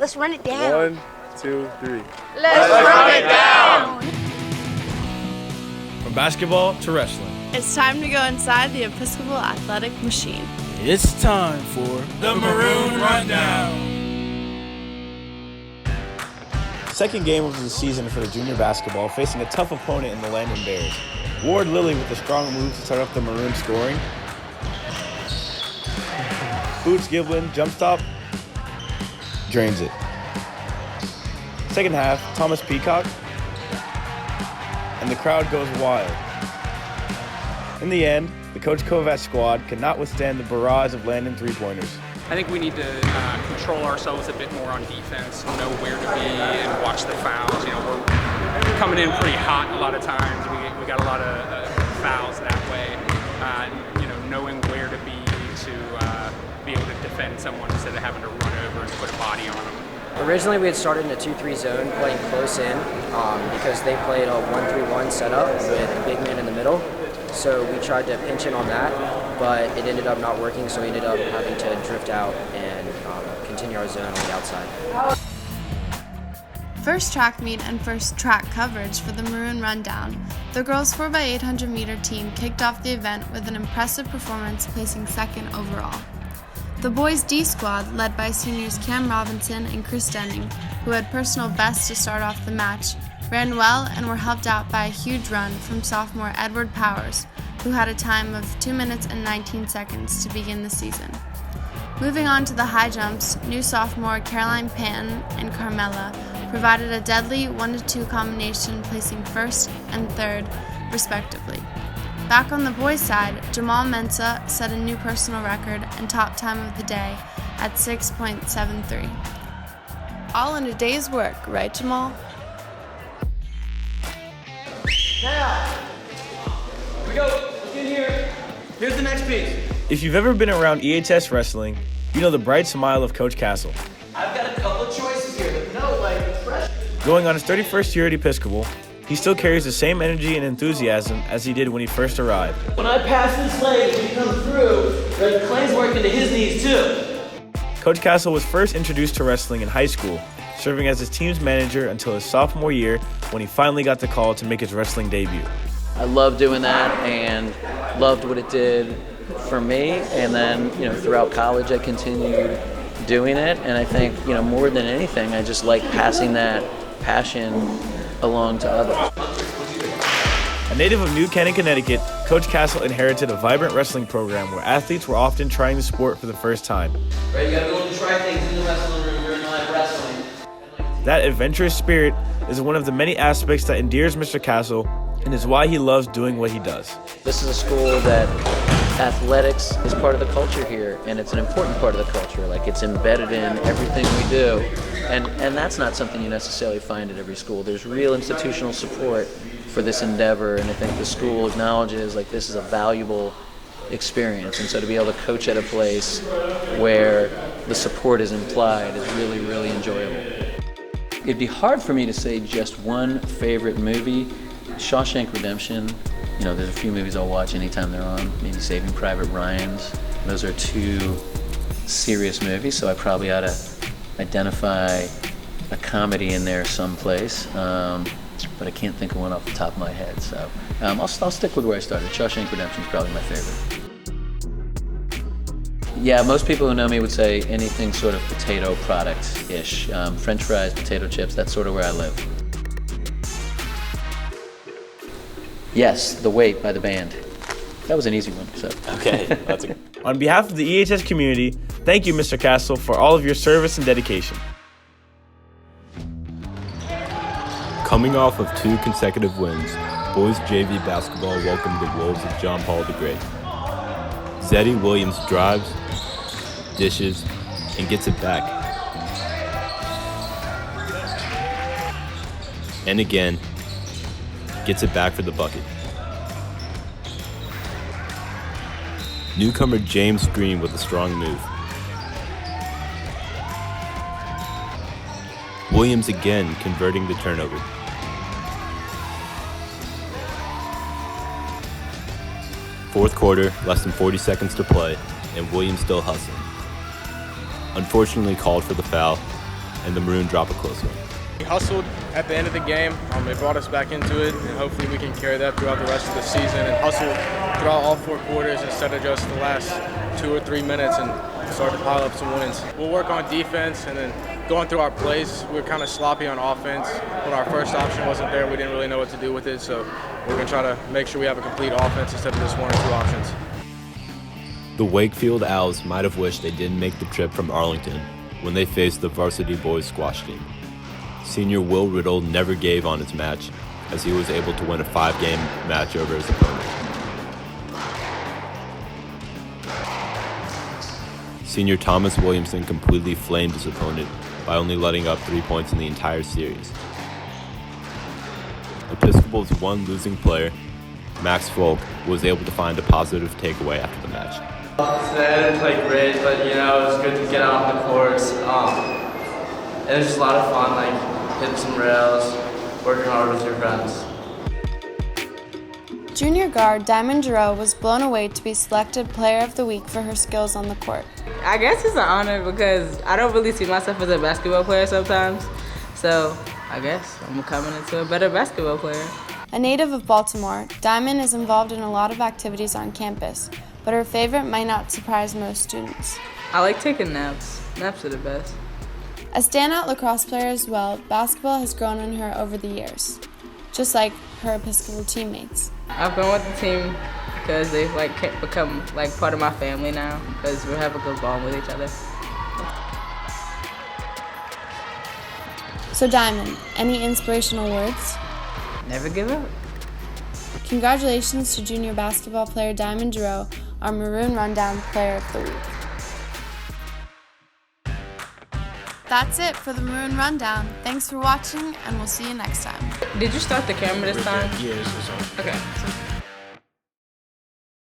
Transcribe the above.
Let's run it down. 1, 2, 3. Let's run it down. From basketball to wrestling, It's time to go inside the Episcopal Athletic Machine. it's time for the Maroon Rundown. Second game of the season for the junior basketball, facing a tough opponent in the Landon Bears. Ward Lilly with a strong move to start off the Maroon scoring. Boots Giblin, jump stop, drains it. Second half, Thomas Peacock, and the crowd goes wild. In the end, the Coach Kovac squad could not withstand the barrage of Landon three-pointers. I think we need to control ourselves a bit more on defense, know where to be and watch the fouls. You know, we're coming in pretty hot a lot of times. We got a lot of fouls that way. You know, knowing where to be able to defend someone instead of having to run over and put a body on them. Originally, we had started in a 2-3 zone, playing close in, because they played a 1-3-1 setup with a big man in the middle. So we tried to pinch in on that, but it ended up not working, so we ended up having to drift out and continue our zone on the outside. First track meet and first track coverage for the Maroon Rundown. The girls' 4x800 meter team kicked off the event with an impressive performance, placing second overall. The boys' D squad, led by seniors Cam Robinson and Chris Denning, who had personal bests to start off the match, ran well and were helped out by a huge run from sophomore Edward Powers, who had a time of 2 minutes and 19 seconds to begin the season. Moving on to the high jumps, new sophomore Caroline Panton and Carmela provided a deadly 1-2 combination, placing first and third, respectively. Back on the boys' side, Jamal Mensah set a new personal record and top time of the day at 6.73. All in a day's work, right, Jamal? Now, here we go. Look in here. Here's the next piece. If you've ever been around EHS wrestling, you know the bright smile of Coach Castle. I've got a couple of choices here, but no, like, it's fresh. Going on his 31st year at Episcopal, he still carries the same energy and enthusiasm as he did when he first arrived. When I pass this leg, when you come through, the clang's working to his knees too. Coach Castle was first introduced to wrestling in high school, serving as his team's manager until his sophomore year when he finally got the call to make his wrestling debut. I loved doing that and loved what it did for me, and then, you know, throughout college I continued doing it, and I think, you know, more than anything, I just like passing that passion along to others. A native of New Canaan, Connecticut, Coach Castle inherited a vibrant wrestling program where athletes were often trying the sport for the first time. Right, you gotta go and try things in the wrestling room during live wrestling. That adventurous spirit is one of the many aspects that endears Mr. Castle and is why he loves doing what he does. This is a school that athletics is part of the culture here, and it's an important part of the culture. Like, it's embedded in everything we do, and that's not something you necessarily find at every school. There's real institutional support for this endeavor, and I think the school acknowledges, like, this is a valuable experience, and so to be able to coach at a place where the support is implied is really, really enjoyable. It'd be hard for me to say just one favorite movie. Shawshank Redemption, you know, there's a few movies I'll watch anytime they're on, maybe Saving Private Ryan's. Those are two serious movies, so I probably ought to identify a comedy in there someplace, but I can't think of one off the top of my head, so I'll stick with where I started. Shawshank Redemption is probably my favorite. Yeah, most people who know me would say anything sort of potato product-ish. French fries, potato chips, that's sort of where I live. Yes, The Wait by the band. That was an easy one. So. Okay. On behalf of the EHS community, thank you, Mr. Castle, for all of your service and dedication. Coming off of 2 consecutive wins, boys JV basketball welcomed the Wolves of John Paul the Great. Zeddy Williams drives, dishes, and gets it back. And again, gets it back for the bucket. Newcomer James Green with a strong move. Williams again converting the turnover. Fourth quarter, less than 40 seconds to play, and Williams still hustling. Unfortunately called for the foul, and the Maroon drop a close one. We hustled at the end of the game. It brought us back into it, and hopefully we can carry that throughout the rest of the season and hustle throughout all 4 quarters instead of just the last 2 or 3 minutes and start to pile up some wins. We'll work on defense, and then going through our plays, we were kind of sloppy on offense. When our first option wasn't there, we didn't really know what to do with it, so we're going to try to make sure we have a complete offense instead of just 1 or 2 options. The Wakefield Owls might have wished they didn't make the trip from Arlington when they faced the varsity boys squash team. Senior Will Riddle never gave on his match, as he was able to win a 5-game match over his opponent. Senior Thomas Williamson completely flamed his opponent by only letting up 3 points in the entire series. Episcopal's one losing player, Max Folk, was able to find a positive takeaway after the match. Today I didn't play great, but it was good to get out on the courts. It was just a lot of fun, hitting some rails, working hard with your friends. Junior guard Diamond Giroux was blown away to be selected Player of the Week for her skills on the court. I guess it's an honor because I don't really see myself as a basketball player sometimes, so I guess I'm coming into a better basketball player. A native of Baltimore, Diamond is involved in a lot of activities on campus, but her favorite might not surprise most students. I like taking naps. Naps are the best. A standout lacrosse player as well, basketball has grown on her over the years, just like her Episcopal teammates. I've been with the team because they've become part of my family now because we have a good bond with each other. So Diamond, any inspirational words? Never give up. Congratulations to junior basketball player Diamond Giroux, our Maroon Rundown Player of the Week. That's it for the Maroon Rundown. Thanks for watching, and we'll see you next time. Did you start the camera this time? Yeah, this was on. Okay.